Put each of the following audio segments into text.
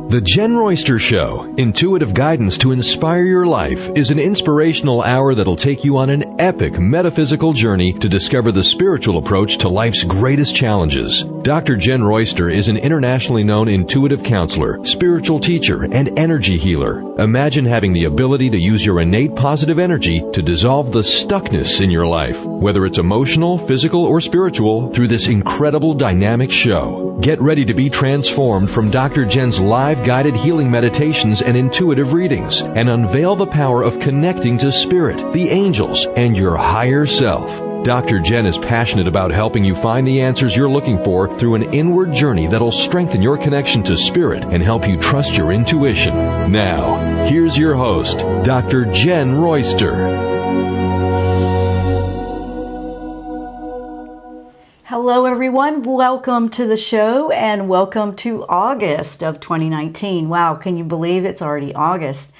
The Jenn Royster Show, intuitive guidance to inspire your life, is an inspirational hour that'll take you on an epic metaphysical journey to discover the spiritual approach to life's greatest challenges. Dr. Jenn Royster is an internationally known intuitive counselor, spiritual teacher, and energy healer. Imagine having the ability to use your innate positive energy to dissolve the stuckness in your life, whether it's emotional, physical, or spiritual, through this incredible dynamic show. Get ready to be transformed from Dr. Jenn's live guided healing meditations and intuitive readings, and unveil the power of connecting to spirit, the angels, and your higher self. Dr. Jenn is passionate about helping you find the answers you're looking for through an inward journey that'll strengthen your connection to spirit and help you trust your intuition. Now, here's your host, Dr. Jenn Royster. Hello everyone, welcome to the show and welcome to August of 2019. Wow, can you believe it's already August?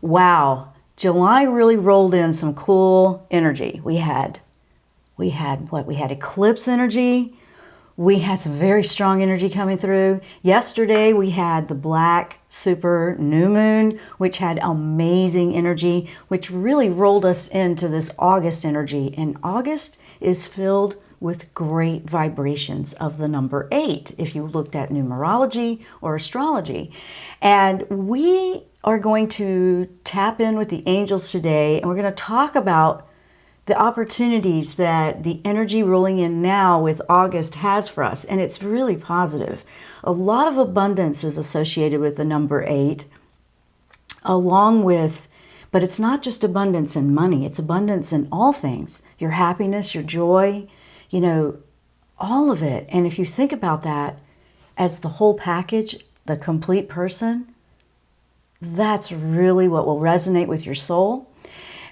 Wow, July really rolled in some cool energy. We had eclipse energy. We had some very strong energy coming through. Yesterday we had the black super new moon, which had amazing energy, which really rolled us into this August energy. And August is filled with great vibrations of the number 8, if you looked at numerology or astrology. And we are going to tap in with the angels today, and we're going to talk about the opportunities that the energy rolling in now with August has for us. And it's really positive. A lot of abundance is associated with the number 8, along with, but it's not just abundance in money, it's abundance in all things. Your happiness, your joy, you know, all of it. And if you think about that as the whole package, the complete person, that's really what will resonate with your soul.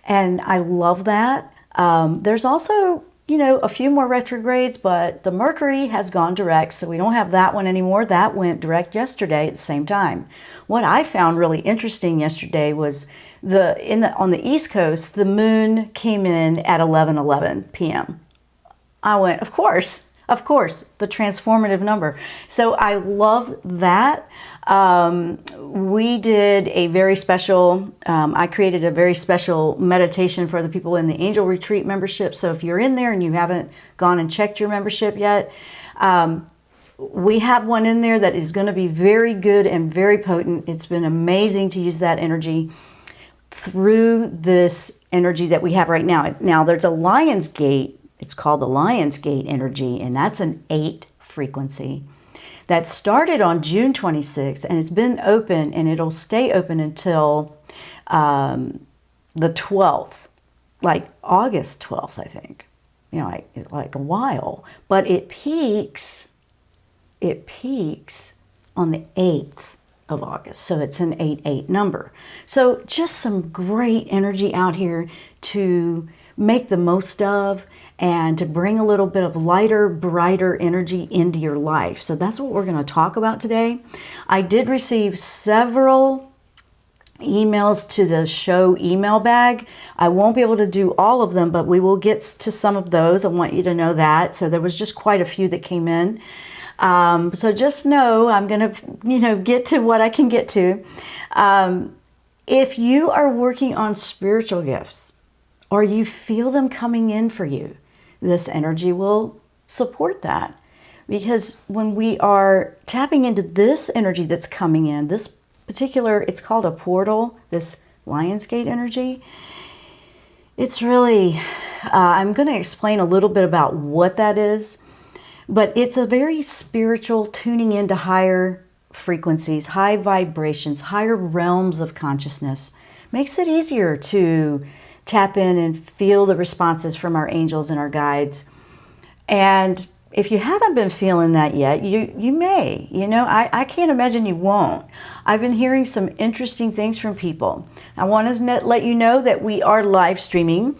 And I love that. There's also, you know, a few more retrogrades, but the Mercury has gone direct, so we don't have that one anymore. That went direct yesterday at the same time. What I found really interesting yesterday was on the East Coast, the moon came in at 11:11 p.m. I went, of course, the transformative number. So I love that. We did a very special, I created a very special meditation for the people in the Angel Retreat membership. So if you're in there and you haven't gone and checked your membership yet, we have one in there that is going to be very good and very potent. It's been amazing to use that energy through this energy that we have right now. Now there's a Lion's Gate. It's called the Lion's Gate energy, and that's an 8 frequency. That started on June 26th, and it's been open, and it'll stay open until the 12th, like August 12th, I think. You know, like a while. But it peaks on the 8th of August. So it's an 8-8 number. So just some great energy out here to make the most of, and to bring a little bit of lighter, brighter energy into your life. So that's what we're going to talk about today. I did receive several emails to the show email bag. I won't be able to do all of them, but we will get to some of those. I want you to know that. So there was just quite a few that came in. So just know I'm going to, get to what I can get to. If you are working on spiritual gifts, or you feel them coming in for you, this energy will support that. Because when we are tapping into this energy that's coming in, this particular, it's called a portal, this Lion's Gate energy, it's really, I'm going to explain a little bit about what that is, but it's a very spiritual tuning into higher frequencies, high vibrations, higher realms of consciousness. Makes it easier to tap in and feel the responses from our angels and our guides. And if you haven't been feeling that yet, you may. I can't imagine you won't. I've been hearing some interesting things from people. I want to let you know that we are live streaming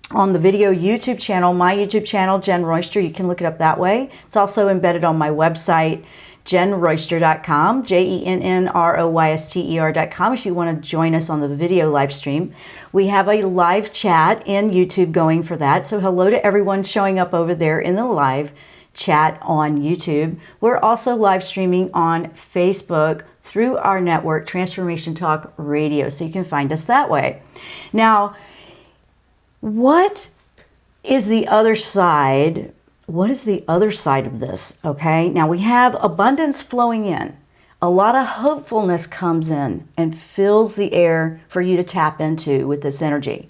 on the video YouTube channel, my YouTube channel, Jenn Royster. You can look it up that way. It's also embedded on my website, JennRoyster.com, JennRoyster.com, if you want to join us on the video live stream. We have a live chat in YouTube going for that. So hello to everyone showing up over there in the live chat on YouTube. We're also live streaming on Facebook through our network, Transformation Talk Radio, so you can find us that way. Now, what is the other side? What is the other side of this? Okay, now we have abundance flowing in. A lot of hopefulness comes in and fills the air for you to tap into with this energy.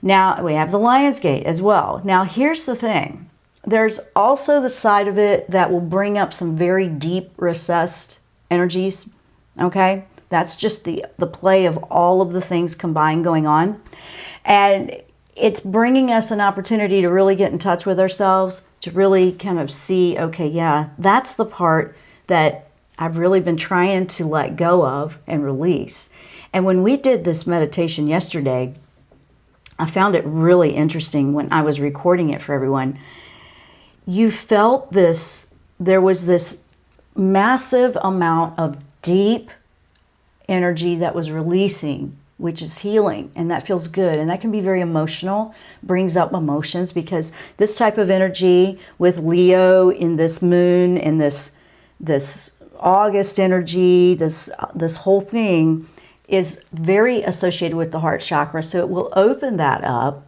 Now, we have the Lion's Gate as well. Now, here's the thing. There's also the side of it that will bring up some very deep recessed energies, okay? That's just the play of all of the things combined going on. And it's bringing us an opportunity to really get in touch with ourselves, to really kind of see, okay, yeah, that's the part that I've really been trying to let go of and release. And when we did this meditation yesterday, I found it really interesting when I was recording it for everyone. You felt this, there was this massive amount of deep energy that was releasing, which is healing, and that feels good. And that can be very emotional, brings up emotions, because this type of energy with Leo in this moon, in this August energy, this whole thing is very associated with the heart chakra. So it will open that up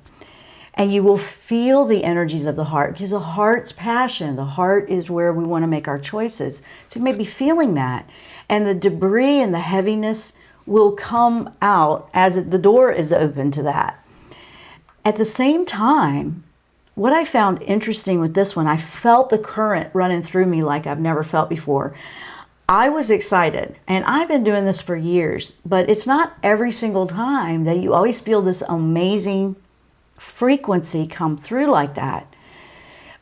and you will feel the energies of the heart, because the heart's passion, the heart is where we want to make our choices. So you may be feeling that, and the debris and the heaviness will come out as the door is open to that. At the same time, what I found interesting with this one, I felt the current running through me like I've never felt before. I was excited, and I've been doing this for years, but it's not every single time that you always feel this amazing frequency come through like that.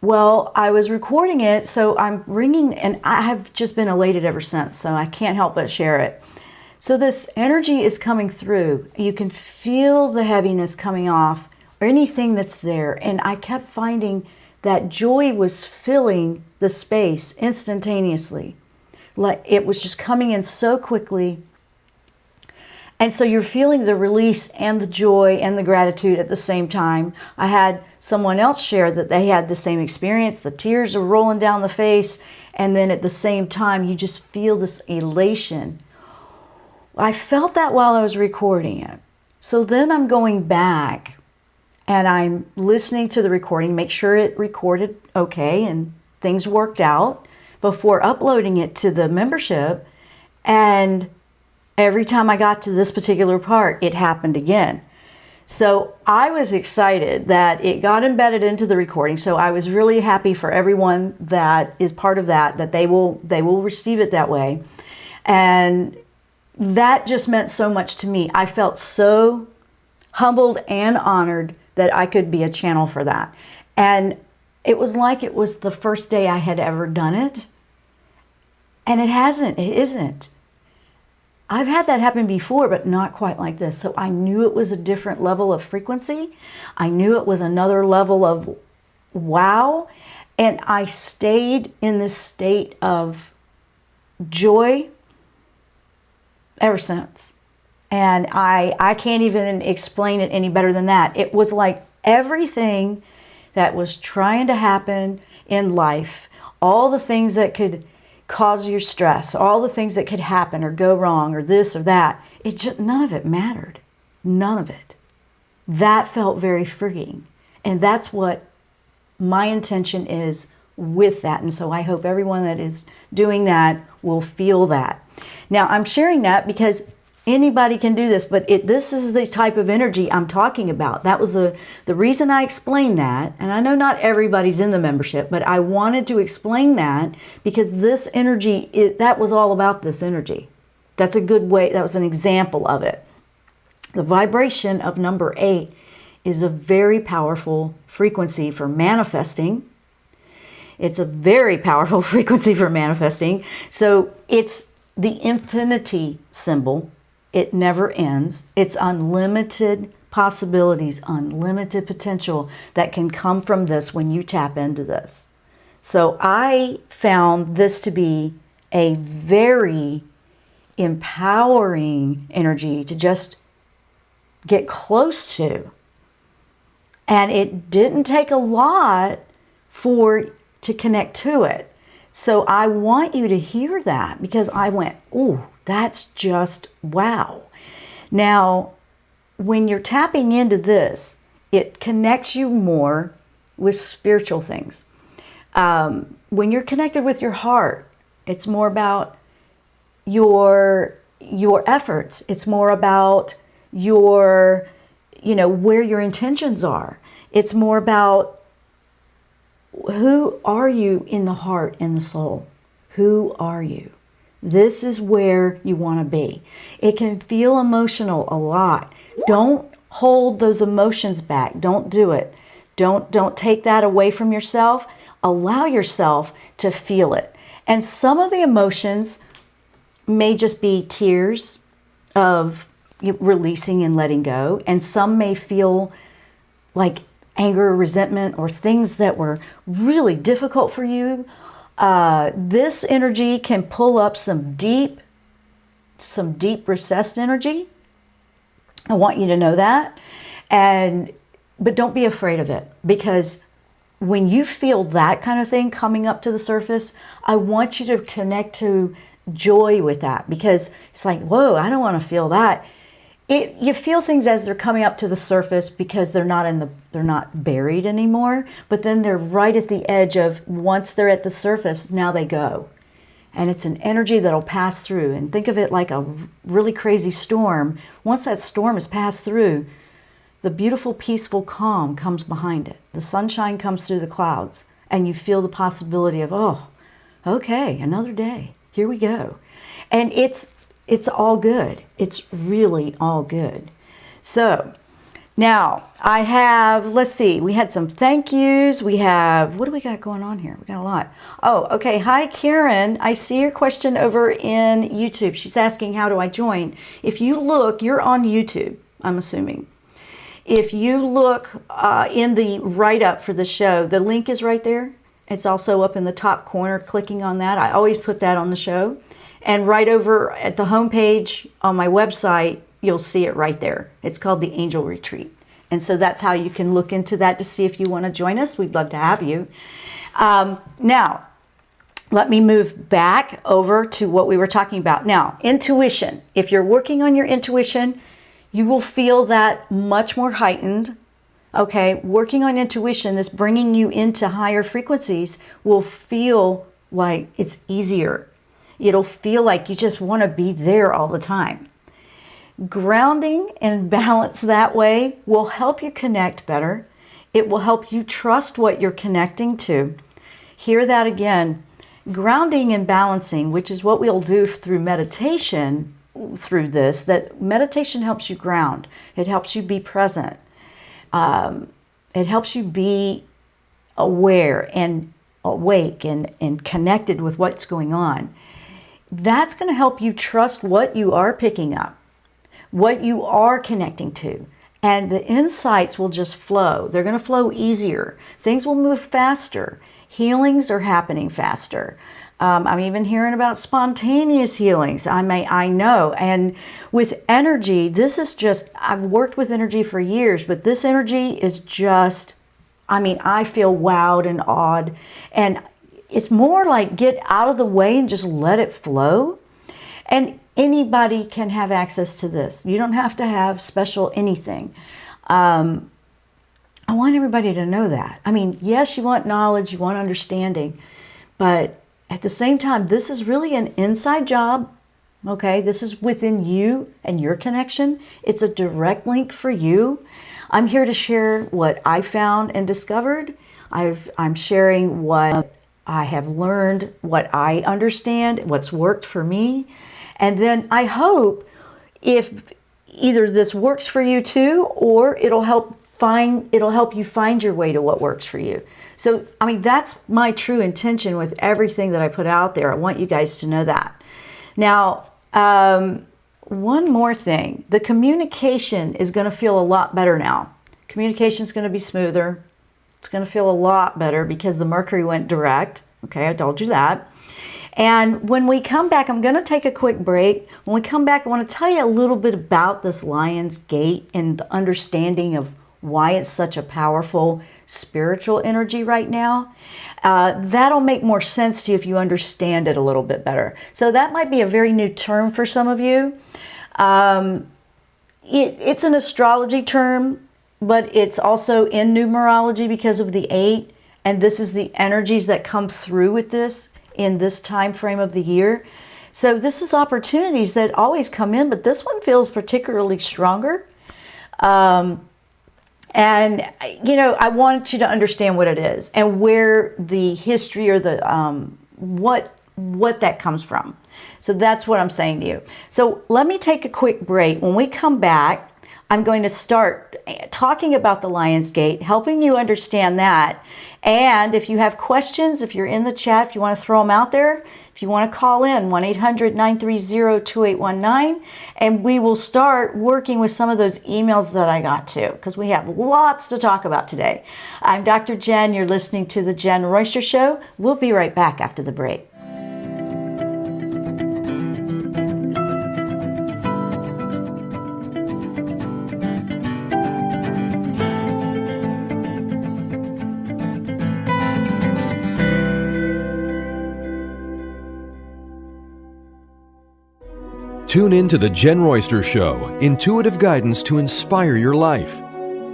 Well, I was recording it, so I'm ringing, and I have just been elated ever since, so I can't help but share it. So this energy is coming through. You can feel the heaviness coming off, or anything that's there, and I kept finding that joy was filling the space instantaneously. Like it was just coming in so quickly. And so you're feeling the release and the joy and the gratitude at the same time. I had someone else share that they had the same experience. The tears are rolling down the face, and then at the same time you just feel this elation. I felt that while I was recording it. So then I'm going back and I'm listening to the recording, make sure it recorded okay and things worked out before uploading it to the membership. And every time I got to this particular part, it happened again. So I was excited that it got embedded into the recording. So I was really happy for everyone that is part of that they will receive it that way. And that just meant so much to me. I felt so humbled and honored that I could be a channel for that. And it was like it was the first day I had ever done it. And it isn't. I've had that happen before, but not quite like this. So I knew it was a different level of frequency. I knew it was another level of wow. And I stayed in this state of joy ever since. And I can't even explain it any better than that. It was like everything that was trying to happen in life, all the things that could cause your stress, all the things that could happen or go wrong or this or that, none of it mattered. None of it. That felt very freeing. And that's what my intention is with that. And so I hope everyone that is doing that will feel that. Now, I'm sharing that because anybody can do this, but this is the type of energy I'm talking about. That was the reason I explained that. And I know not everybody's in the membership, but I wanted to explain that because this energy, that was all about this energy. That's a good way, that was an example of it. The vibration of number 8 is a very powerful frequency for manifesting. It's a very powerful frequency for manifesting. So it's the infinity symbol. It never ends. It's unlimited possibilities, unlimited potential that can come from this when you tap into this. So I found this to be a very empowering energy to just get close to. And it didn't take a lot to connect to it. So I want you to hear that, because I went, ooh, that's just wow. Now, when you're tapping into this, it connects you more with spiritual things. When you're connected with your heart, it's more about your efforts. It's more about your, where your intentions are. It's more about who are you in the heart and the soul. Who are you? This is where you want to be. It can feel emotional a lot. Don't hold those emotions back. Don't do it. Don't take that away from yourself. Allow yourself to feel it. And some of the emotions may just be tears of releasing and letting go. And some may feel like anger, resentment, or things that were really difficult for you. This energy can pull up some deep recessed energy. I want you to know that. But don't be afraid of it, because when you feel that kind of thing coming up to the surface, I want you to connect to joy with that, because it's like, whoa, I don't want to feel that. You feel things as they're coming up to the surface because they're not buried anymore, but then they're right at the edge of, once they're at the surface, now they go. And it's an energy that'll pass through. And think of it like a really crazy storm. Once that storm has passed through, the beautiful, peaceful calm comes behind it. The sunshine comes through the clouds, and you feel the possibility of, oh, okay, another day. Here we go. And it's all good. It's really all good. So now I have, let's see, we had some thank yous. We have, what do we got going on here? We got a lot. Oh, okay. Hi, Karen. I see your question over in YouTube. She's asking, how do I join? If you look, you're on YouTube, I'm assuming. If you look in the write-up for the show, the link is right there. It's also up in the top corner, clicking on that. I always put that on the show. And right over at the homepage on my website, you'll see it right there. It's called the Angel Retreat. And so that's how you can look into that to see if you want to join us. We'd love to have you. Now, let me move back over to what we were talking about. Now, intuition. If you're working on your intuition, you will feel that much more heightened. Okay, working on intuition, this bringing you into higher frequencies, will feel like it's easier. It'll feel like you just want to be there all the time. Grounding and balance that way will help you connect better. It will help you trust what you're connecting to. Hear that again. Grounding and balancing, which is what we'll do through meditation, through this, that meditation helps you ground. It helps you be present. It helps you be aware and awake and connected with what's going on. That's going to help you trust what you are picking up, what you are connecting to, and the insights will just flow. They're going to flow easier. Things will move faster. Healings are happening faster. I'm even hearing about spontaneous healings. I know. And with energy, this is just, I've worked with energy for years, but this energy is just, I feel wowed and awed. And it's more like get out of the way and just let it flow. And anybody can have access to this. You don't have to have special anything. I want everybody to know that. Yes, you want knowledge, you want understanding, but at the same time, this is really an inside job. Okay, this is within you and your connection. It's a direct link for you. I'm here to share what I found and discovered. I'm sharing what I have learned, what I understand, what's worked for me. And then I hope if either this works for you too, or it'll help you find your way to what works for you. So, that's my true intention with everything that I put out there. I want you guys to know that. Now, one more thing. The communication is going to feel a lot better now. Communication is going to be smoother. It's going to feel a lot better because the Mercury went direct. Okay, I told you that. And when we come back, I'm going to take a quick break. When we come back, I want to tell you a little bit about this Lion's Gate and the understanding of why it's such a powerful spiritual energy right now. That'll make more sense to you if you understand it a little bit better. So that might be a very new term for some of you. It's an astrology term, but it's also in numerology because of the 8, and this is the energies that come through with this in this time frame of the year. So this is opportunities that always come in, but this one feels particularly stronger. And, you know, I want you to understand what it is and where the history or the what that comes from. So that's what I'm saying to you. So let me take a quick break. When we come back, I'm going to start talking about the Lion's Gate, helping you understand that. And if you have questions, if you're in the chat, if you want to throw them out there, if you want to call in, 1-800-930-2819, and we will start working with some of those emails that I got to, because we have lots to talk about today. I'm Dr. Jenn. You're listening to the Jenn Royster Show. We'll be right back after the break. Tune in to the Jenn Royster Show, intuitive guidance to inspire your life.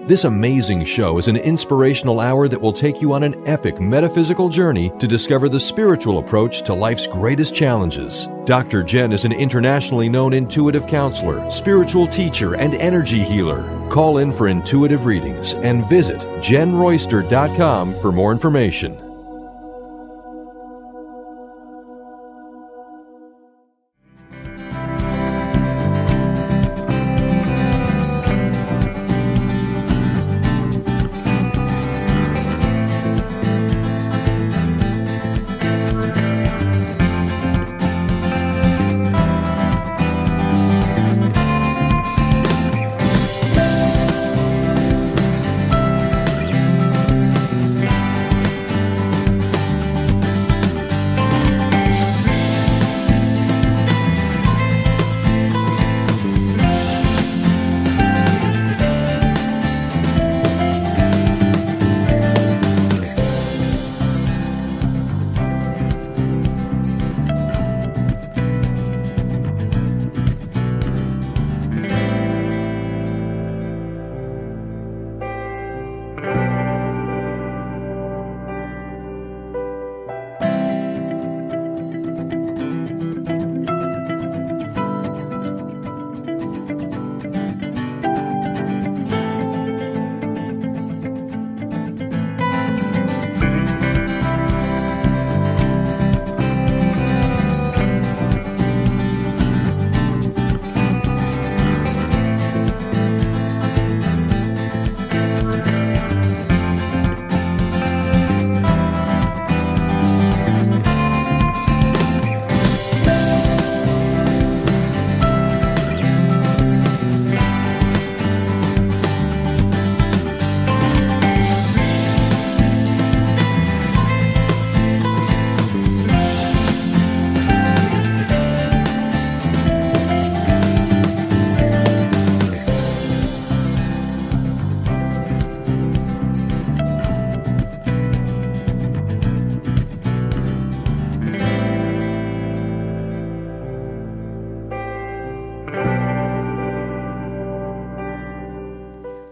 This amazing show is an inspirational hour that will take you on an epic metaphysical journey to discover the spiritual approach to life's greatest challenges. Dr. Jenn is an internationally known intuitive counselor, spiritual teacher, and energy healer. Call in for intuitive readings and visit JennRoyster.com for more information.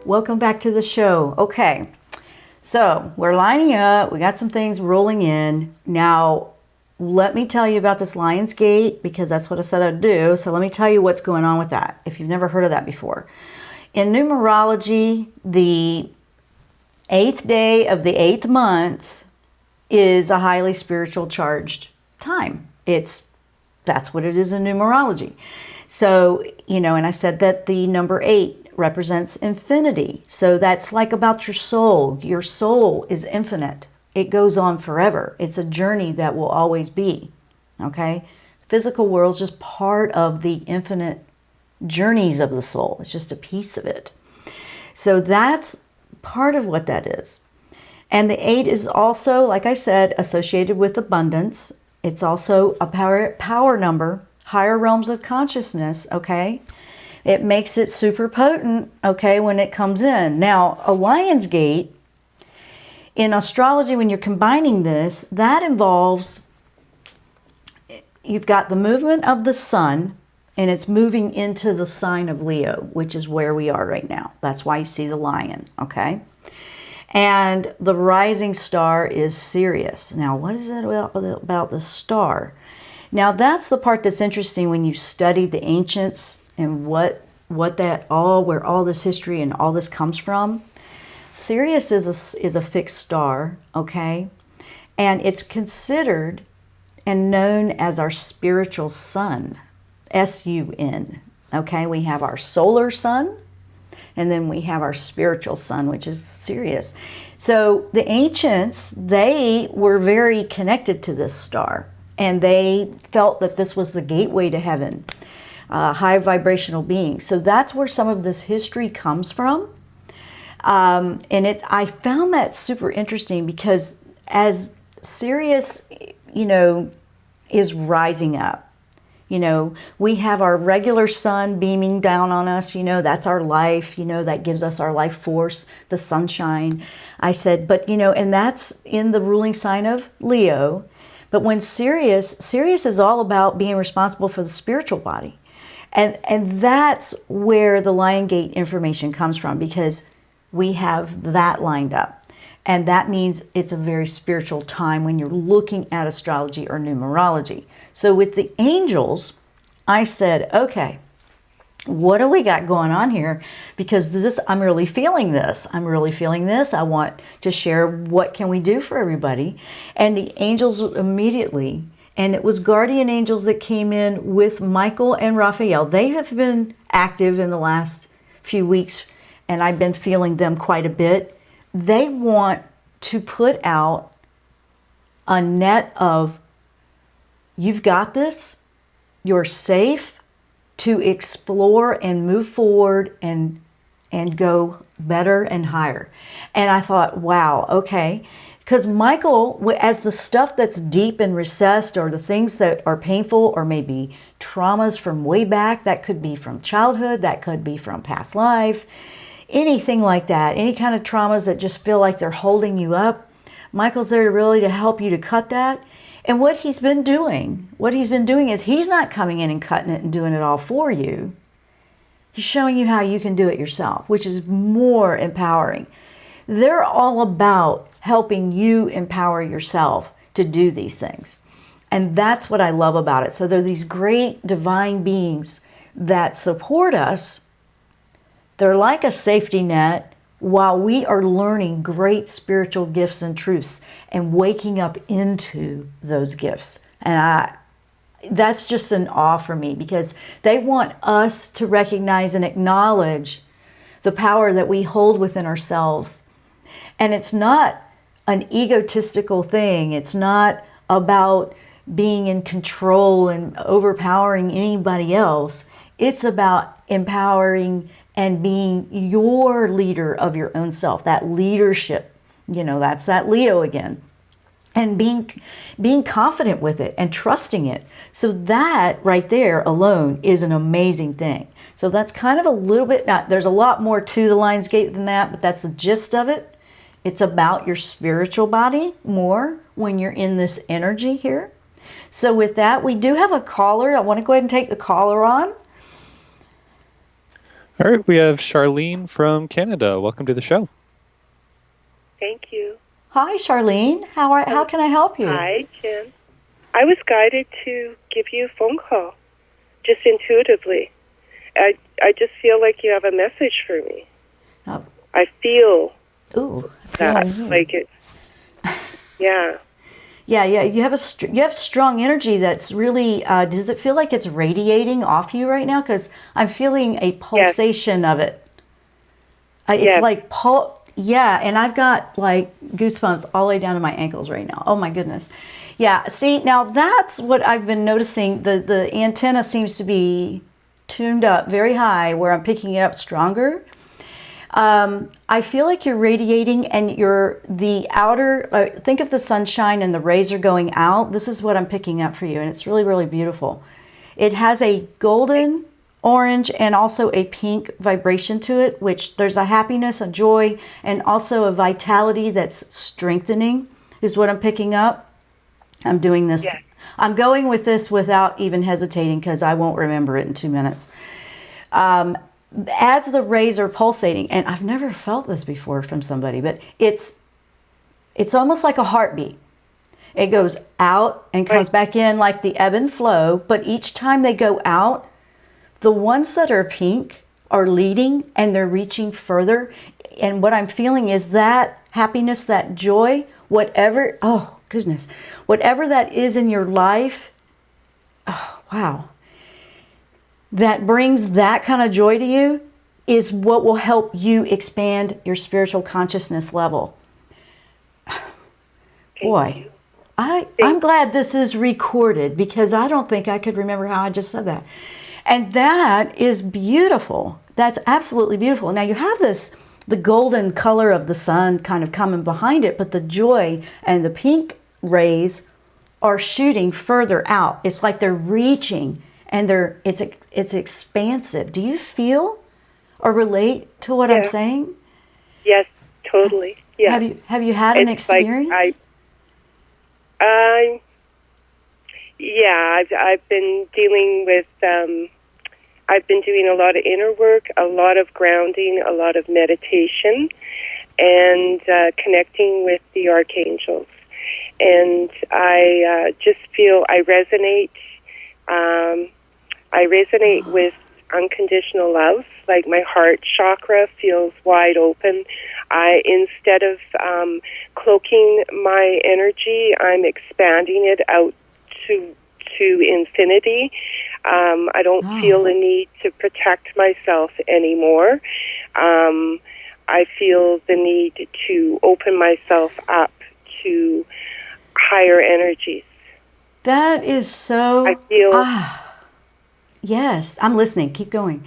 Welcome back to the show. Okay, so we're lining up. We got some things rolling in. Now, let me tell you about this Lion's Gate because that's what I said I'd do. So let me tell you what's going on with that if you've never heard of that before. In numerology, the 8th day of the 8th month is a highly spiritual charged time. That's what it is in numerology. So, you know, and I said that the number 8 represents infinity. So that's like about your soul. Your soul is infinite. It goes on forever. It's a journey that will always be. Okay? Physical world's just part of the infinite journeys of the soul. It's just a piece of it. So that's part of what that is. And the 8 is also, like I said, associated with abundance. It's also a power number, higher realms of consciousness, okay? It makes it super potent, okay, when it comes in. Now, a Lion's Gate in astrology, when you're combining this, that involves, you've got the movement of the sun, and it's moving into the sign of Leo, which is where we are right now. That's why you see the lion, okay? And the rising star is Sirius. Now, what is it about the star? Now, that's the part that's interesting when you study the ancients and where all this history and all this comes from. Sirius is a fixed star, okay? And it's considered and known as our spiritual sun, S-U-N, okay? We have our solar sun, and then we have our spiritual sun, which is Sirius. So the ancients, they were very connected to this star, and they felt that this was the gateway to heaven, high vibrational beings. So that's where some of this history comes from. I found that super interesting because as Sirius, is rising up, we have our regular sun beaming down on us, that's our life, that gives us our life force, the sunshine. I said, but, and that's in the ruling sign of Leo. But when Sirius is all about being responsible for the spiritual body. And that's where the Lion Gate information comes from, because we have that lined up. And that means it's a very spiritual time when you're looking at astrology or numerology. So with the angels, I said, okay, what do we got going on here? Because I'm really feeling this. I'm really feeling this. I want to share what can we do for everybody. And the angels immediately, and it was guardian angels that came in with Michael and Raphael. They have been active in the last few weeks, and I've been feeling them quite a bit. They want to put out a net of, you've got this, you're safe to explore and move forward and go better and higher. And I thought, wow, okay. Because Michael, as the stuff that's deep and recessed, or the things that are painful, or maybe traumas from way back, that could be from childhood, that could be from past life, anything like that, any kind of traumas that just feel like they're holding you up, Michael's there to help you to cut that. And what he's been doing is he's not coming in and cutting it and doing it all for you. He's showing you how you can do it yourself, which is more empowering. They're all about helping you empower yourself to do these things. And that's what I love about it. So they're these great divine beings that support us. They're like a safety net while we are learning great spiritual gifts and truths and waking up into those gifts. And that's just an awe for me, because they want us to recognize and acknowledge the power that we hold within ourselves. And it's not an egotistical thing. It's not about being in control and overpowering anybody else. It's about empowering and being your leader of your own self, that leadership, that's that Leo again. And being confident with it and trusting it. So that right there alone is an amazing thing. So that's kind of a little bit, there's a lot more to the Lion's Gate than that, but that's the gist of it. It's about your spiritual body more when you're in this energy here. So with that, we do have a caller. I want to go ahead and take the caller on. All right, we have Charlene from Canada. Welcome to the show. Thank you. Hi, Charlene. How can I help you? Hi, Jen. I was guided to give you a phone call, just intuitively. I just feel like you have a message for me. Oh. I feel that, like it. Yeah. Yeah. You have strong energy that's really. Does it feel like it's radiating off you right now? Because I'm feeling a pulsation of it. It's like Yeah, and I've got like goosebumps all the way down to my ankles right now. Oh my goodness. Yeah, see, now that's what I've been noticing. The antenna seems to be tuned up very high where I'm picking it up stronger. I feel like you're radiating, and the outer, think of the sunshine and the rays are going out. This is what I'm picking up for you, and it's really, really beautiful. It has a golden orange and also a pink vibration to it, which there's a happiness, a joy, and also a vitality that's strengthening is what I'm picking up. I'm doing this. Yes. I'm going with this without even hesitating because I won't remember it in 2 minutes. As the rays are pulsating, and I've never felt this before from somebody, but it's almost like a heartbeat. It goes out and comes back in like the ebb and flow, but each time they go out, the ones that are pink are leading and they're reaching further. And what I'm feeling is that happiness, that joy, whatever, oh goodness, whatever that is in your life, oh wow, that brings that kind of joy to you is what will help you expand your spiritual consciousness level. Boy, I'm glad this is recorded because I don't think I could remember how I just said that. And that is beautiful. That's absolutely beautiful. Now you have the golden color of the sun kind of coming behind it, but the joy and the pink rays are shooting further out. It's like they're reaching and it's expansive. Do you feel or relate to what I'm saying? Yes, totally. Yeah. Have you had an experience? I've been dealing with, I've been doing a lot of inner work, a lot of grounding, a lot of meditation, and connecting with the archangels. And I just feel I resonate with unconditional love. Like my heart chakra feels wide open. Instead of cloaking my energy, I'm expanding it out to infinity. I don't feel the need to protect myself anymore. I feel the need to open myself up to higher energies. That is so... I feel... yes, I'm listening. Keep going.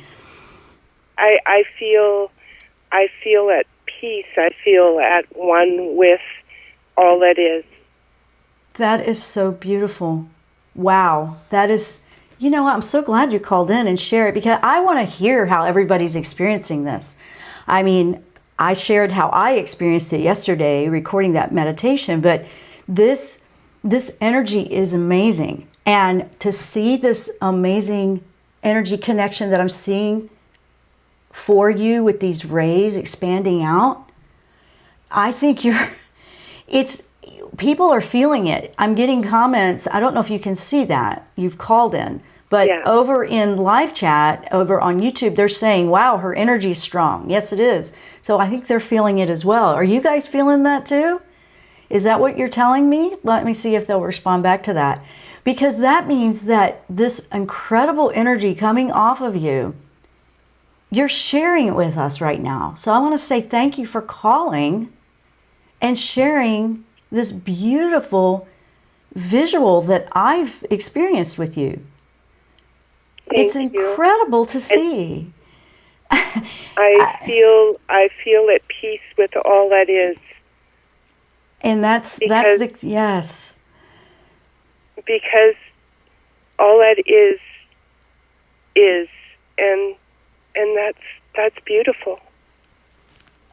I feel at peace. I feel at one with all that is. That is so beautiful. Wow. That is, you know, I'm so glad you called in and shared it because I want to hear how everybody's experiencing this. I mean, I shared how I experienced it yesterday recording that meditation, but this energy is amazing. And to see this amazing energy connection that I'm seeing for you with these rays expanding out, I think people are feeling it. I'm getting comments. I don't know if you can see that. You've called in. But over in live chat, over on YouTube, they're saying, wow, her energy is strong. Yes, it is. So I think they're feeling it as well. Are you guys feeling that too? Is that what you're telling me? Let me see if they'll respond back to that. Because that means that this incredible energy coming off of you, you're sharing it with us right now. So I want to say thank you for calling and sharing this beautiful visual that I've experienced with you. It's incredible to see. I feel at peace with all that is. And that's yes. Because all that is, and that's beautiful.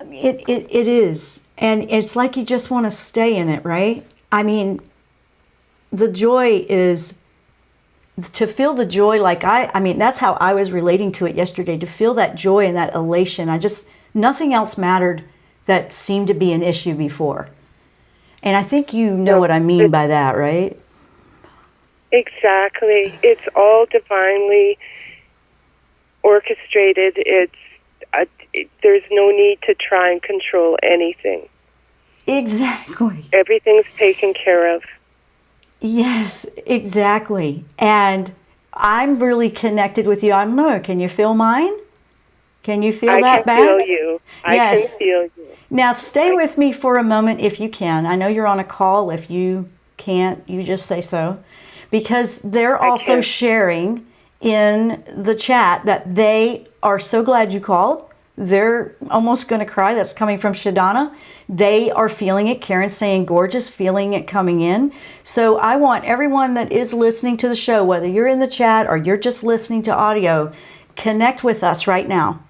It is. And it's like you just want to stay in it, right? I mean, the joy is, to feel the joy like I mean, that's how I was relating to it yesterday, to feel that joy and that elation. Nothing else mattered that seemed to be an issue before. And I think you know what I mean by that, right? Exactly. It's all divinely orchestrated. There's no need to try and control anything. Exactly. Everything's taken care of. Yes, exactly. And I'm really connected with you. I don't know. Can you feel mine? Can you feel that back? I can feel you. Yes. I can feel you. Now stay with me for a moment if you can. I know you're on a call. If you can't, you just say so. Because they're also sharing in the chat that they are so glad you called. They're almost going to cry. That's coming from Shadana. They are feeling it. Karen's saying gorgeous, feeling it coming in. So I want everyone that is listening to the show, whether you're in the chat or you're just listening to audio, connect with us right now.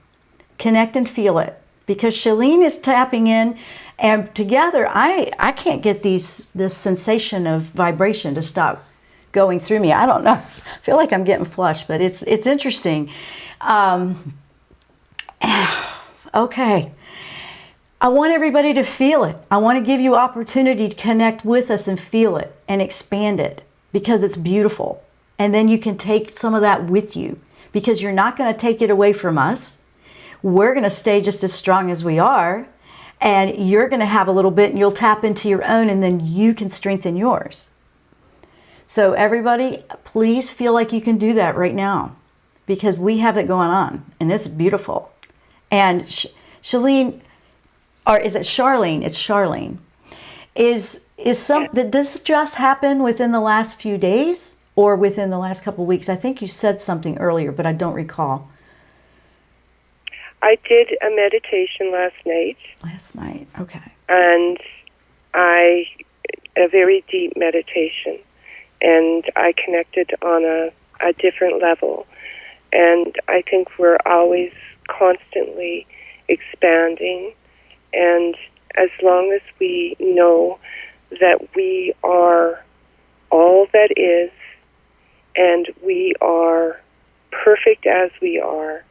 Connect and feel it. Because Shalene is tapping in, and together I can't get this sensation of vibration to stop going through me. I don't know. I feel like I'm getting flushed, but it's interesting. Okay. I want everybody to feel it. I want to give you opportunity to connect with us and feel it and expand it, because it's beautiful. And then you can take some of that with you, because you're not going to take it away from us. We're going to stay just as strong as we are, and you're going to have a little bit, and you'll tap into your own, and then you can strengthen yours. So everybody, please feel like you can do that right now, because we have it going on, and it's beautiful. And Shalene, or is it Charlene? It's Charlene. Did this just happen within the last few days or within the last couple of weeks? I think you said something earlier, but I don't recall. I did a meditation last night. Last night, okay. And a very deep meditation. And I connected on a different level. And I think we're always constantly expanding. And as long as we know that we are all that is, and we are perfect as we are,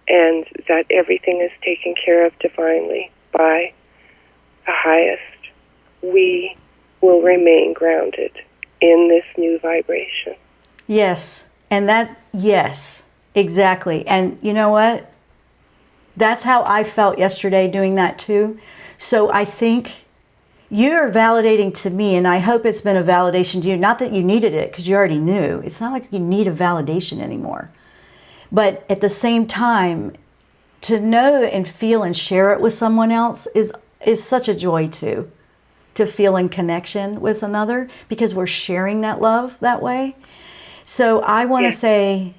and that everything is taken care of divinely by the highest, we will remain grounded in this new vibration. Yes, yes, exactly. And you know what? That's how I felt yesterday doing that too. So I think you're validating to me, and I hope it's been a validation to you. Not that you needed it, because you already knew. It's not like you need a validation anymore. But at the same time, to know and feel and share it with someone else is such a joy too. To feel in connection with another, because we're sharing that love that way. So I want to say,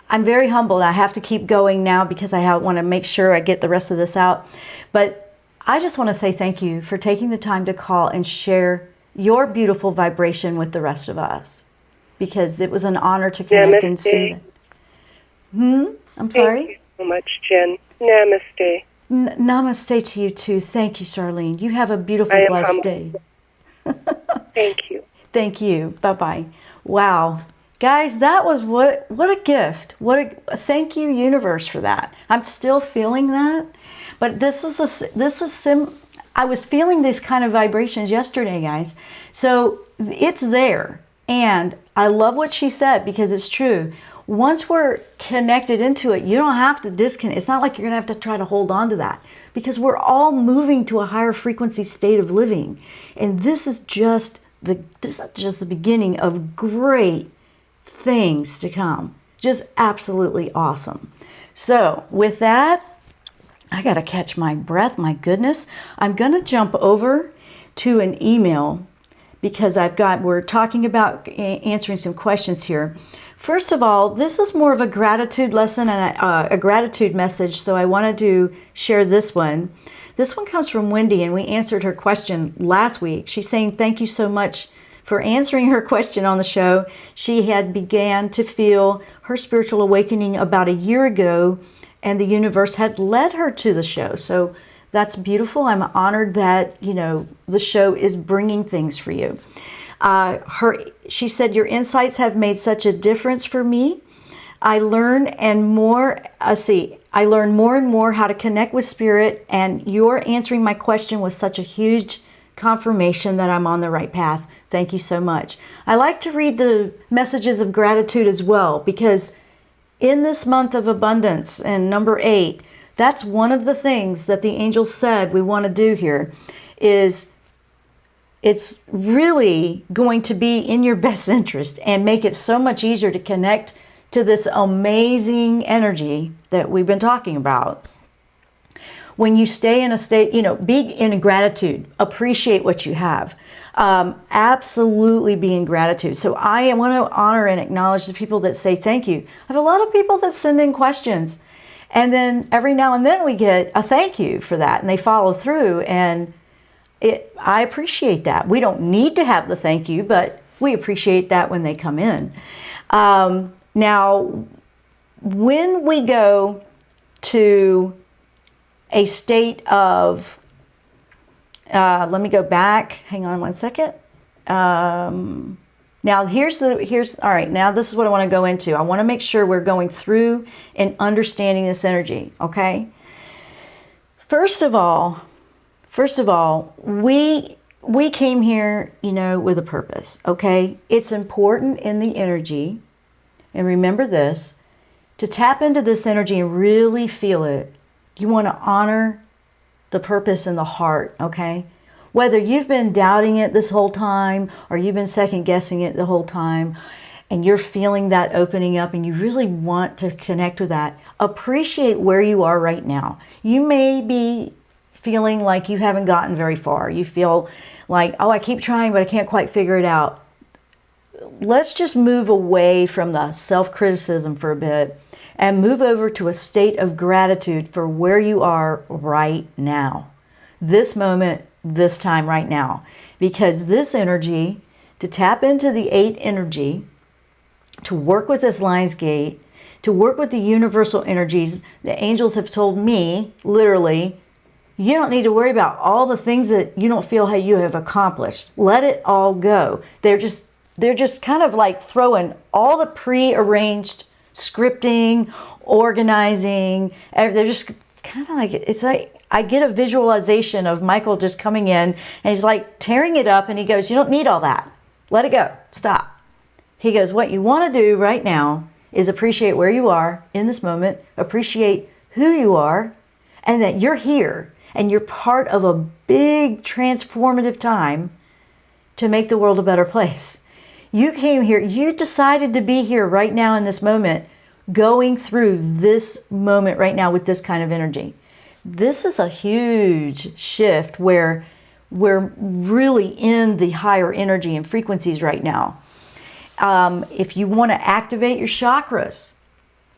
I'm very humbled. I have to keep going now because I want to make sure I get the rest of this out. But I just want to say thank you for taking the time to call and share your beautiful vibration with the rest of us, because it was an honor to connect and see that. I'm sorry? Thank you so much, Jen. Namaste. Namaste to you too. Thank you, Charlene. You have a beautiful, blessed day. Thank you. Thank you. Bye-bye. Wow. Guys, that was what a gift. What a thank you, universe, for that. I'm still feeling that. But I was feeling these kind of vibrations yesterday, guys. So it's there. And I love what she said, because it's true. Once we're connected into it, you don't have to disconnect. It's not like you're going to have to try to hold on to that, because we're all moving to a higher frequency state of living. And this is just the beginning of great things to come. Just absolutely awesome. So with that, I got to catch my breath. My goodness. I'm going to jump over to an email, because we're talking about answering some questions here. First of all, this is more of a gratitude lesson and a gratitude message, so I wanted to share this one. This one comes from Wendy, and we answered her question last week. She's saying thank you so much for answering her question on the show. She had began to feel her spiritual awakening about a year ago, and the universe had led her to the show. So that's beautiful. I'm honored that, the show is bringing things for you. She said, your insights have made such a difference for me. I learn more and more how to connect with spirit, and your answering my question was such a huge confirmation that I'm on the right path. Thank you so much. I like to read the messages of gratitude as well, because in this month of abundance and number 8, that's one of the things that the angels said we want to do here is it's really going to be in your best interest and make it so much easier to connect to this amazing energy that we've been talking about. When you stay in a state, be in gratitude, appreciate what you have. Absolutely be in gratitude. So I want to honor and acknowledge the people that say thank you. I have a lot of people that send in questions, and then every now and then we get a thank you for that, and they follow through, and I appreciate that. We don't need to have the thank you, but we appreciate that when they come in. Now, when we go to a state of, let me go back, hang on one second. Now all right, now this is what I want to go into. I want to make sure we're going through and understanding this energy, okay? First of all, we came here, with a purpose, okay? It's important in the energy, and remember this, to tap into this energy and really feel it. You want to honor the purpose in the heart, okay? Whether you've been doubting it this whole time or you've been second guessing it the whole time and you're feeling that opening up and you really want to connect with that, appreciate where you are right now. You may be feeling like you haven't gotten very far. You feel like, oh, I keep trying, but I can't quite figure it out. Let's just move away from the self-criticism for a bit and move over to a state of gratitude for where you are right now. This moment, this time right now. Because this energy, to tap into the 8 energy, to work with this Lion's Gate, to work with the universal energies, the angels have told me, literally, you don't need to worry about all the things that you don't feel how you have accomplished. Let it all go. They're just kind of like throwing all the pre-arranged scripting, organizing. They're just kind of like, it's like, I get a visualization of Michael just coming in and he's like tearing it up and he goes, you don't need all that. Let it go. Stop. He goes, what you want to do right now is appreciate where you are in this moment, appreciate who you are, and that you're here and you're part of a big transformative time to make the world a better place. You came here, you decided to be here right now in this moment, going through this moment right now with this kind of energy. This is a huge shift where we're really in the higher energy and frequencies right now. If you want to activate your chakras,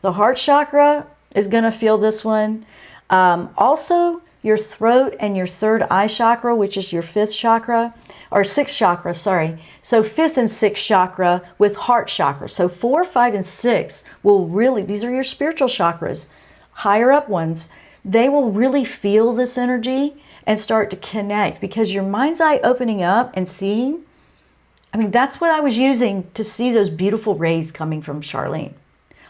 the heart chakra is going to feel this one. Also, your throat and your third eye chakra, which is your 5th chakra, or 6th chakra, sorry. So 5th and 6th chakra with heart chakra. So 4, 5, and 6 will really, these are your spiritual chakras, higher up ones. They will really feel this energy and start to connect because your mind's eye opening up and seeing, I mean, that's what I was using to see those beautiful rays coming from Charlene.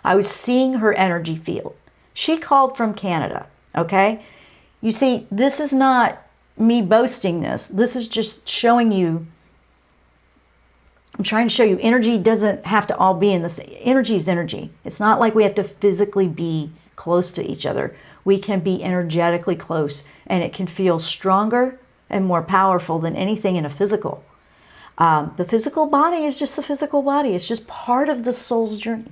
I was seeing her energy field. She called from Canada, okay? You see, this is not me boasting this. This is just showing you, I'm trying to show you energy doesn't have to all be in this. Energy is energy. It's not like we have to physically be close to each other. We can be energetically close and it can feel stronger and more powerful than anything in a physical. The physical body is just the physical body. It's just part of the soul's journey.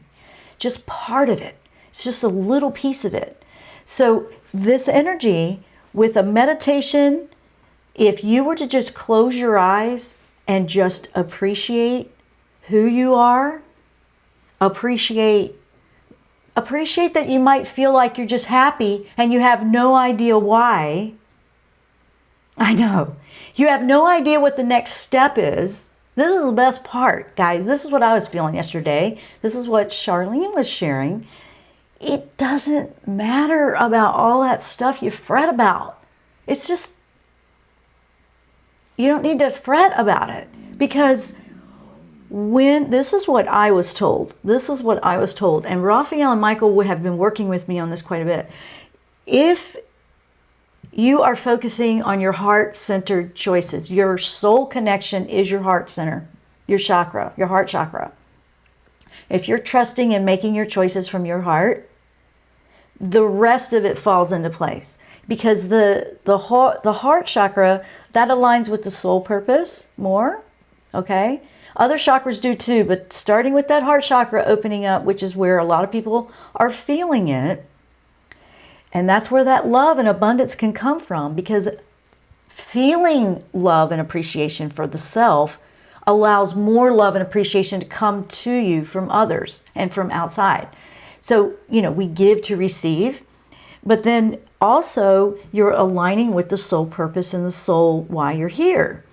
Just part of it. It's just a little piece of it. So this energy with a meditation, if you were to just close your eyes and just appreciate who you are, appreciate that you might feel like you're just happy and you have no idea why. I know. You have no idea what the next step is. This is the best part, guys. This is what I was feeling yesterday. This is what Charlene was sharing. It doesn't matter about all that stuff you fret about. It's just, you don't need to fret about it because this is what I was told. This is what I was told. And Raphael and Michael have been working with me on this quite a bit. If you are focusing on your heart-centered choices, your soul connection is your heart center, your chakra, your heart chakra. If you're trusting and making your choices from your heart, the rest of it falls into place. Because the heart chakra, that aligns with the soul purpose more, okay? Other chakras do too, but starting with that heart chakra opening up, which is where a lot of people are feeling it, and that's where that love and abundance can come from, because feeling love and appreciation for the self allows more love and appreciation to come to you from others and from outside. So, we give to receive, but then also you're aligning with the soul purpose and the soul why you're here.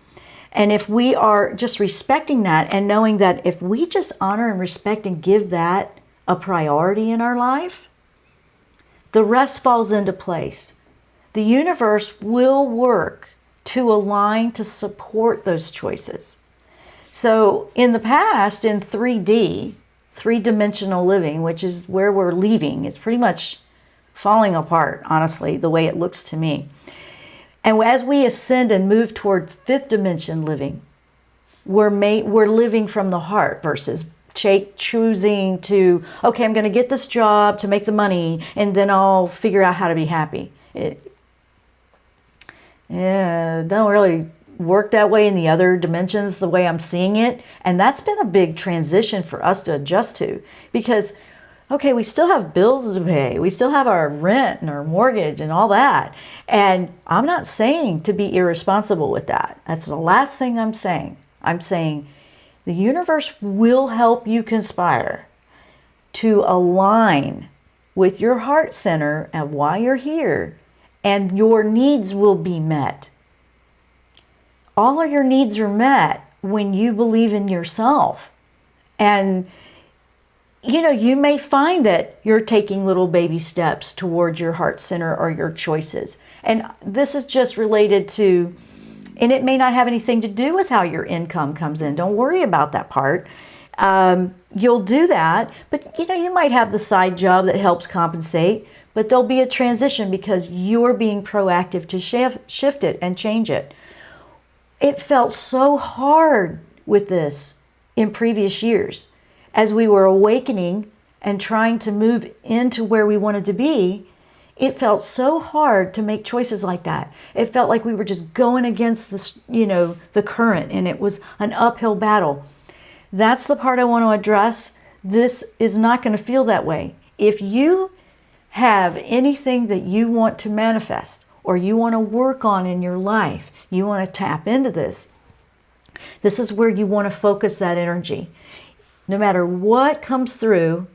And if we are just respecting that and knowing that if we just honor and respect and give that a priority in our life, the rest falls into place. The universe will work to align to support those choices. So in the past, in 3D, three-dimensional living, which is where we're leaving, it's pretty much falling apart, honestly, the way it looks to me. And as we ascend and move toward fifth dimension living, we're living from the heart versus choosing to, okay, I'm going to get this job to make the money, and then I'll figure out how to be happy. It don't really work that way in the other dimensions, the way I'm seeing it. And that's been a big transition for us to adjust to, because, okay, we still have bills to pay. We still have our rent and our mortgage and all that. And I'm not saying to be irresponsible with that. That's the last thing I'm saying. I'm saying the universe will help you conspire to align with your heart center and why you're here, and your needs will be met. All of your needs are met when you believe in yourself. And, you know, you may find that you're taking little baby steps towards your heart center or your choices. And this is just related to, and it may not have anything to do with how your income comes in. Don't worry about that part. You'll do that, but you know, you might have the side job that helps compensate, but there'll be a transition because you're being proactive to shift it and change it. It felt so hard with this in previous years as we were awakening and trying to move into where we wanted to be. It felt so hard to make choices like that. It felt like we were just going against the current, and it was an uphill battle. That's the part I want to address. This is not going to feel that way. If you have anything that you want to manifest or you want to work on in your life, you want to tap into this, this is where you want to focus that energy. No matter what comes through,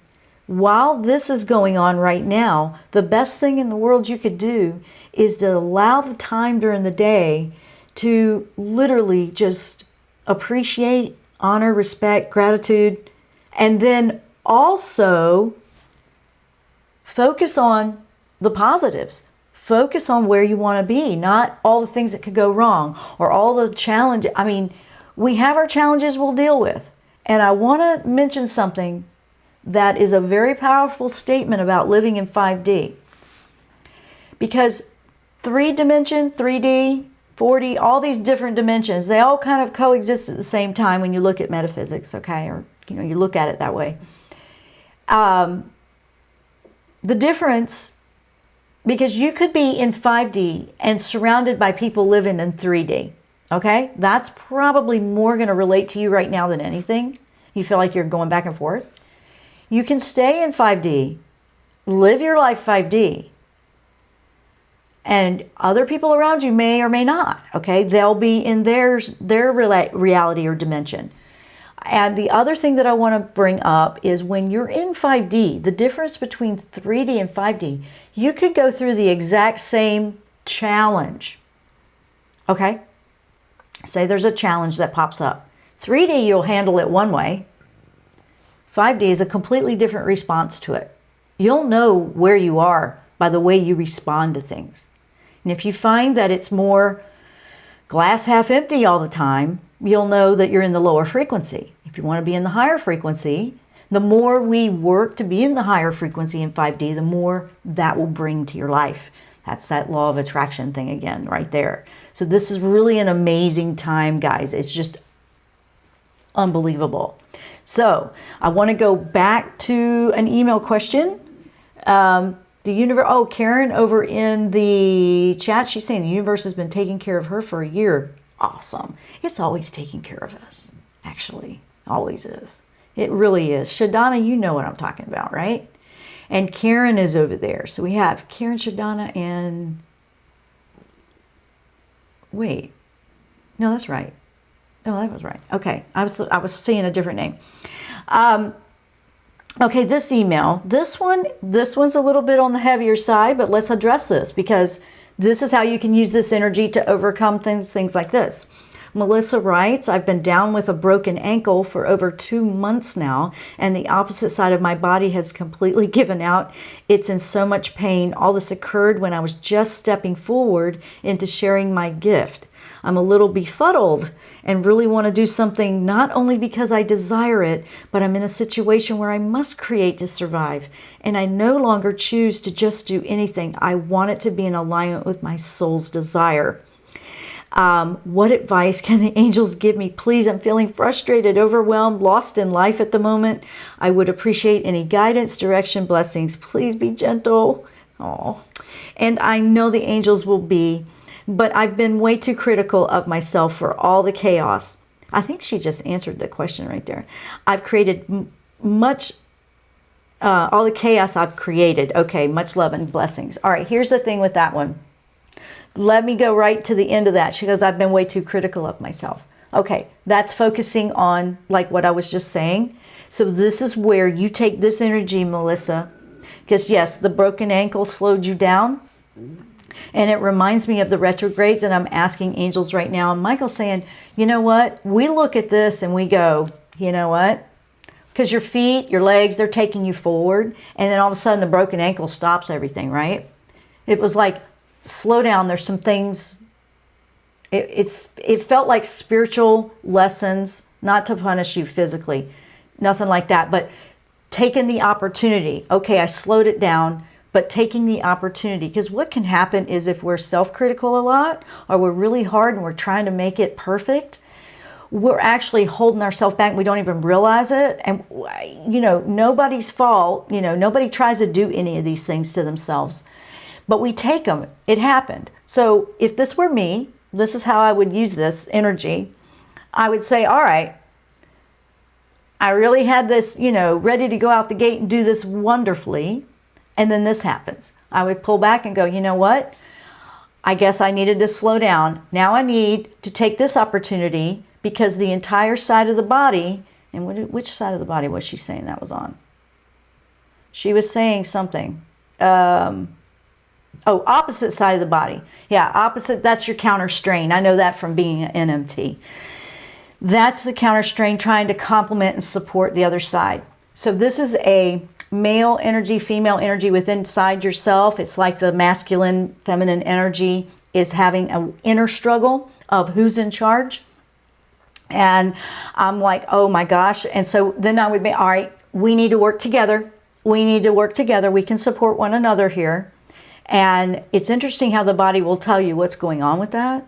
while this is going on right now, the best thing in the world you could do is to allow the time during the day to literally just appreciate, honor, respect, gratitude, and then also focus on the positives. Focus on where you want to be, not all the things that could go wrong or all the challenges. I mean, we have our challenges we'll deal with. And I want to mention something that is a very powerful statement about living in 5D. Because 3D, 4D, all these different dimensions, they all kind of coexist at the same time when you look at metaphysics, okay? Or, you look at it that way. The difference, because you could be in 5D and surrounded by people living in 3D, okay? That's probably more going to relate to you right now than anything. You feel like you're going back and forth. You can stay in 5D, live your life 5D, and other people around you may or may not, okay? They'll be in their reality or dimension. And the other thing that I want to bring up is when you're in 5D, the difference between 3D and 5D, you could go through the exact same challenge, okay? Say there's a challenge that pops up. 3D, you'll handle it one way. 5D is a completely different response to it. You'll know where you are by the way you respond to things. And if you find that it's more glass half empty all the time, you'll know that you're in the lower frequency. If you want to be in the higher frequency, the more we work to be in the higher frequency in 5D, the more that will bring to your life. That's that law of attraction thing again, right there. So this is really an amazing time, guys. It's just unbelievable. So I want to go back to an email question. Karen over in the chat, she's saying the universe has been taking care of her for a year. Awesome. It's always taking care of us. Actually, always is. It really is. Shadana, you know what I'm talking about, right? And Karen is over there. So we have Karen, Shadana, and wait. No, that's right. No, that was right. Okay. I was seeing a different name. Okay, this email. This one's a little bit on the heavier side, but let's address this because this is how you can use this energy to overcome things like this. Melissa writes, I've been down with a broken ankle for over 2 months now, and the opposite side of my body has completely given out. It's in so much pain. All this occurred when I was just stepping forward into sharing my gift. I'm a little befuddled and really want to do something, not only because I desire it, but I'm in a situation where I must create to survive. And I no longer choose to just do anything. I want it to be in alignment with my soul's desire. What advice can the angels give me? Please, I'm feeling frustrated, overwhelmed, lost in life at the moment. I would appreciate any guidance, direction, blessings. Please be gentle. Oh, and I know the angels will be. But I've been way too critical of myself for all the chaos. I think she just answered the question right there. I've created all the chaos I've created. Okay, much love and blessings. All right, here's the thing with that one. Let me go right to the end of that. She goes, I've been way too critical of myself. Okay, that's focusing on like what I was just saying. So this is where you take this energy, Melissa, because yes, the broken ankle slowed you down. And it reminds me of the retrogrades, and I'm asking angels right now. And Michael's saying, you know what? We look at this and we go, you know what? Because your feet, your legs, they're taking you forward. And then all of a sudden the broken ankle stops everything, right? It was like, slow down. There's some things. It felt like spiritual lessons, not to punish you physically. Nothing like that. But taking the opportunity. Okay, I slowed it down. But taking the opportunity, because what can happen is if we're self-critical a lot, or we're really hard and we're trying to make it perfect, we're actually holding ourselves back. We don't even realize it. And, you know, nobody's fault. You know, nobody tries to do any of these things to themselves. But we take them. It happened. So if this were me, this is how I would use this energy. I would say, all right, I really had this, you know, ready to go out the gate and do this wonderfully. And then this happens. I would pull back and go, you know what? I guess I needed to slow down. Now I need to take this opportunity because the entire side of the body, and which side of the body was she saying that was on? She was saying something. Opposite side of the body. Yeah, opposite, that's your counter strain. I know that from being an NMT. That's the counter strain trying to complement and support the other side. So this is a male energy, female energy within inside yourself. It's like the masculine, feminine energy is having an inner struggle of who's in charge. And I'm like, oh my gosh. And so then I would be, all right, we need to work together. We need to work together. We can support one another here. And it's interesting how the body will tell you what's going on with that.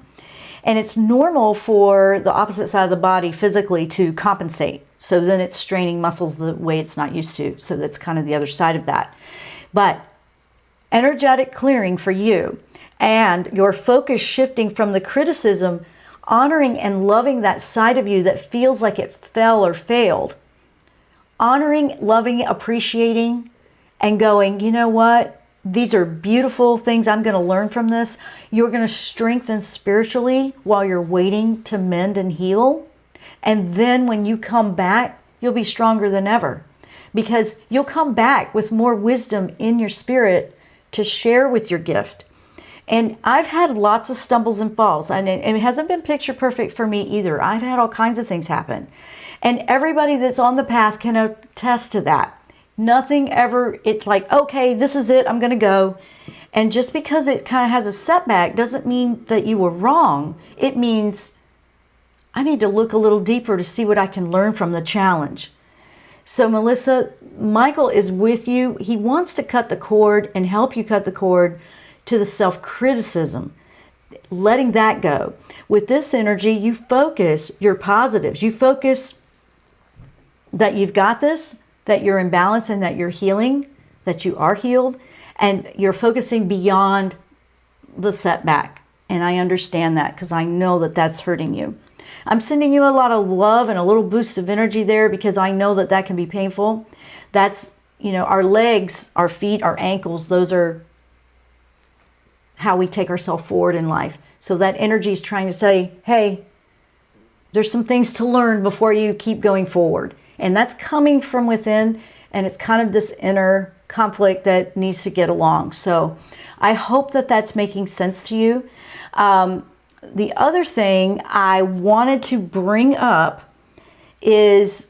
And it's normal for the opposite side of the body physically to compensate. So then it's straining muscles the way it's not used to. So that's kind of the other side of that. But energetic clearing for you and your focus shifting from the criticism, honoring and loving that side of you that feels like it fell or failed. Honoring, loving, appreciating, and going, you know what? These are beautiful things I'm going to learn from this. You're going to strengthen spiritually while you're waiting to mend and heal. And then when you come back, you'll be stronger than ever because you'll come back with more wisdom in your spirit to share with your gift. And I've had lots of stumbles and falls, and it hasn't been picture perfect for me either. I've had all kinds of things happen. And everybody that's on the path can attest to that. Nothing ever, it's like, okay, this is it, I'm going to go. And just because it kind of has a setback doesn't mean that you were wrong. It means I need to look a little deeper to see what I can learn from the challenge. So Melissa, Michael is with you. He wants to cut the cord and help you cut the cord to the self-criticism, letting that go. With this energy, you focus your positives. You focus that you've got this, that you're in balance and that you're healing, that you are healed, and you're focusing beyond the setback. And I understand that because I know that that's hurting you. I'm sending you a lot of love and a little boost of energy there because I know that that can be painful. That's, you know, our legs, our feet, our ankles, those are how we take ourselves forward in life. So that energy is trying to say, hey, there's some things to learn before you keep going forward. And that's coming from within, and it's kind of this inner conflict that needs to get along. So I hope that that's making sense to you. the other thing I wanted to bring up is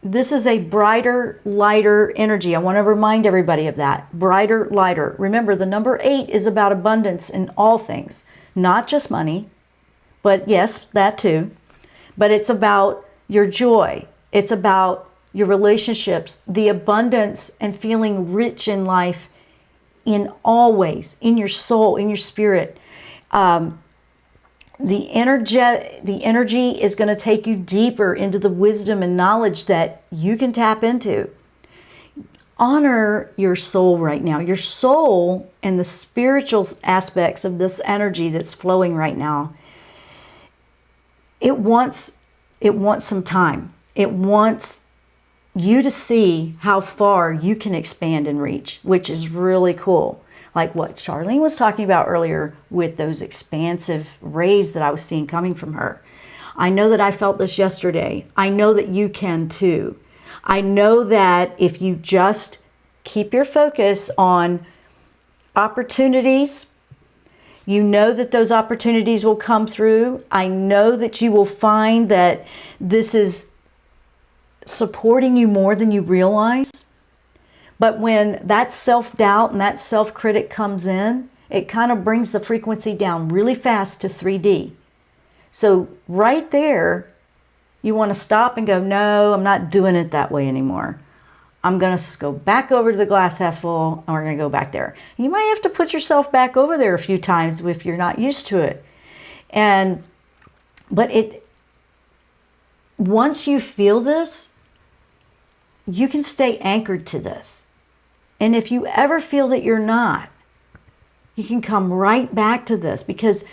this is a brighter, lighter energy. I want to remind everybody of that. Brighter, lighter. Remember, the number 8 is about abundance in all things, not just money, but yes, that too. But it's about your joy. It's about your relationships, the abundance and feeling rich in life in all ways, in your soul, in your spirit. The energy is going to take you deeper into the wisdom and knowledge that you can tap into. Honor your soul right now. Your soul and the spiritual aspects of this energy that's flowing right now. It wants some time. It wants you to see how far you can expand and reach, which is really cool. Like what Charlene was talking about earlier with those expansive rays that I was seeing coming from her. I know that I felt this yesterday. I know that you can too. I know that if you just keep your focus on opportunities, you know that those opportunities will come through. I know that you will find that this is supporting you more than you realize. But when that self-doubt and that self-critic comes in, it kind of brings the frequency down really fast to 3D. So right there, you want to stop and go, no, I'm not doing it that way anymore. I'm going to go back over to the glass half full, and we're going to go back there. You might have to put yourself back over there a few times if you're not used to it. But once you feel this, you can stay anchored to this. And if you ever feel that you're not, you can come right back to this, because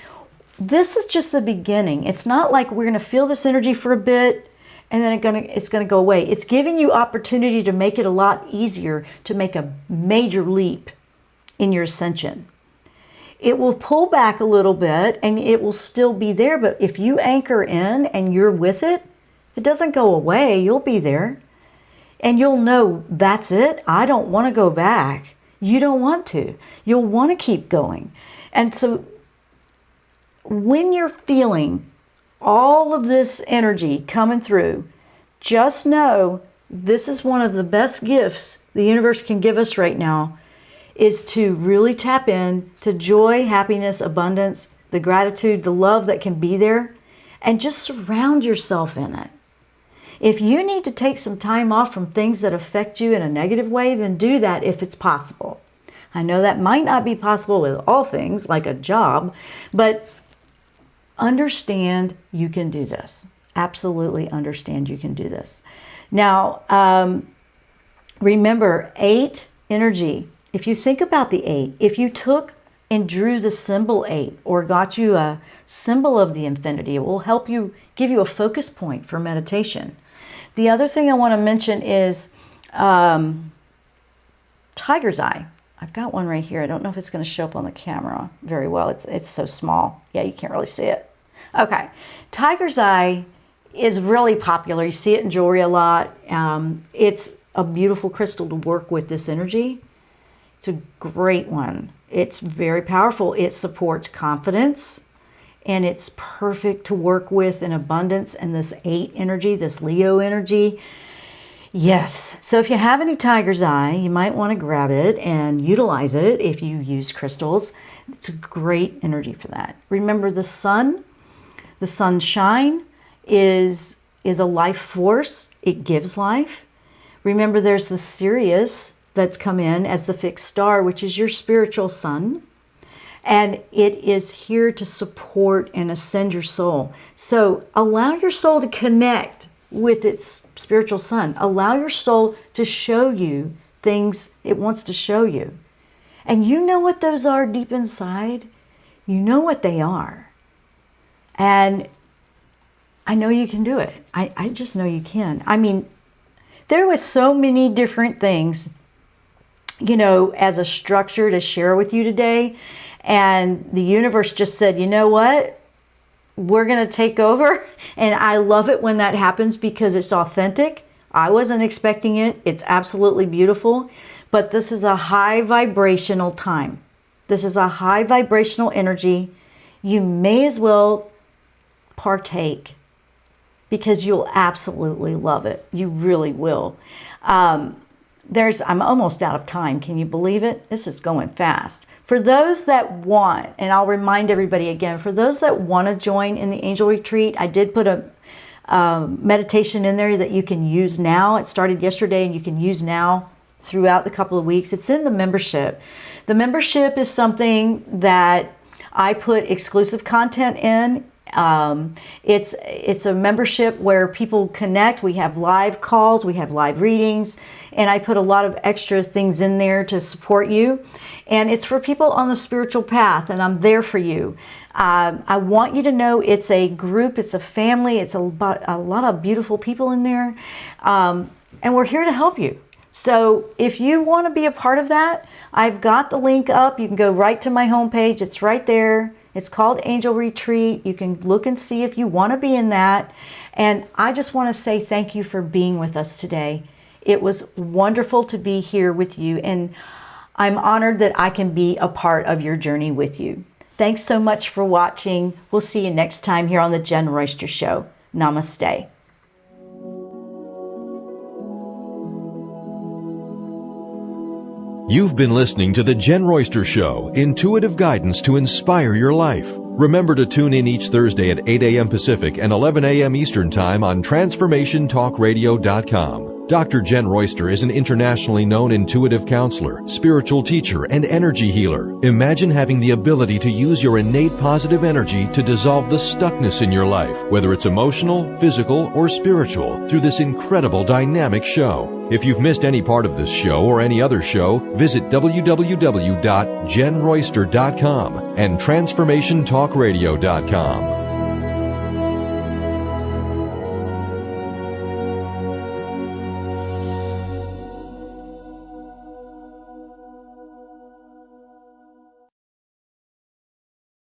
this is just the beginning. It's not like we're going to feel this energy for a bit and then it's going to go away. It's giving you opportunity to make it a lot easier to make a major leap in your ascension. It will pull back a little bit and it will still be there, but if you anchor in and you're with it, it doesn't go away. You'll be there. And you'll know, that's it. I don't want to go back. You don't want to. You'll want to keep going. And so when you're feeling all of this energy coming through, just know this is one of the best gifts the universe can give us right now, is to really tap in to joy, happiness, abundance, the gratitude, the love that can be there, and just surround yourself in it. If you need to take some time off from things that affect you in a negative way, then do that if it's possible. I know that might not be possible with all things, like a job, but understand you can do this. Absolutely understand you can do this. Now, remember, 8 energy. If you think about the 8, if you took and drew the symbol 8 or got you a symbol of the infinity, it will help you, give you a focus point for meditation. The other thing I want to mention is tiger's eye. I've got one right here. I don't know if it's going to show up on the camera very well. It's so small. Yeah, you can't really see it. Okay. Tiger's eye is really popular. You see it in jewelry a lot. It's a beautiful crystal to work with this energy. It's a great one. It's very powerful. It supports confidence. And it's perfect to work with in abundance and this 8 energy, this Leo energy. Yes. So if you have any tiger's eye, you might want to grab it and utilize it if you use crystals. It's a great energy for that. Remember the sunshine is a life force. It gives life. Remember there's the Sirius that's come in as the fixed star, which is your spiritual sun. And it is here to support and ascend your soul. So allow your soul to connect with its spiritual sun. Allow your soul to show you things it wants to show you. And you know what those are deep inside. You know what they are. And I know you can do it. I just know you can. I mean, there was so many different things, you know, as a structure to share with you today. And the universe just said, you know what? We're going to take over. And I love it when that happens because it's authentic. I wasn't expecting it. It's absolutely beautiful. But this is a high vibrational time. This is a high vibrational energy. you may as well partake, because you'll absolutely love it. You really will. I'm almost out of time. Can you believe it? This is going fast. For those that want, and I'll remind everybody again, for those that want to join in the Angel Retreat, I did put a meditation in there that you can use now. It started yesterday and you can use now throughout the couple of weeks. It's in the membership. The membership is something that I put exclusive content in. It's a membership where people connect. We have live calls, we have live readings, and I put a lot of extra things in there to support you. And it's for people on the spiritual path, and I'm there for you. I want you to know it's a group, it's a family, it's a lot of beautiful people in there, and we're here to help you. So if you want to be a part of that, I've got the link up. You can go right to my homepage. It's right there. It's called Angel Retreat. You can look and see if you want to be in that. And I just want to say thank you for being with us today. It was wonderful to be here with you, and I'm honored that I can be a part of your journey with you. Thanks so much for watching. We'll see you next time here on the Jenn Royster Show. Namaste. You've been listening to the Jenn Royster Show, intuitive guidance to inspire your life. Remember to tune in each Thursday at 8 a.m. Pacific and 11 a.m. Eastern Time on TransformationTalkRadio.com. Dr. Jenn Royster is an internationally known intuitive counselor, spiritual teacher, and energy healer. Imagine having the ability to use your innate positive energy to dissolve the stuckness in your life, whether it's emotional, physical, or spiritual, through this incredible dynamic show. If you've missed any part of this show or any other show, visit www.JennRoyster.com and TransformationTalkRadio.com.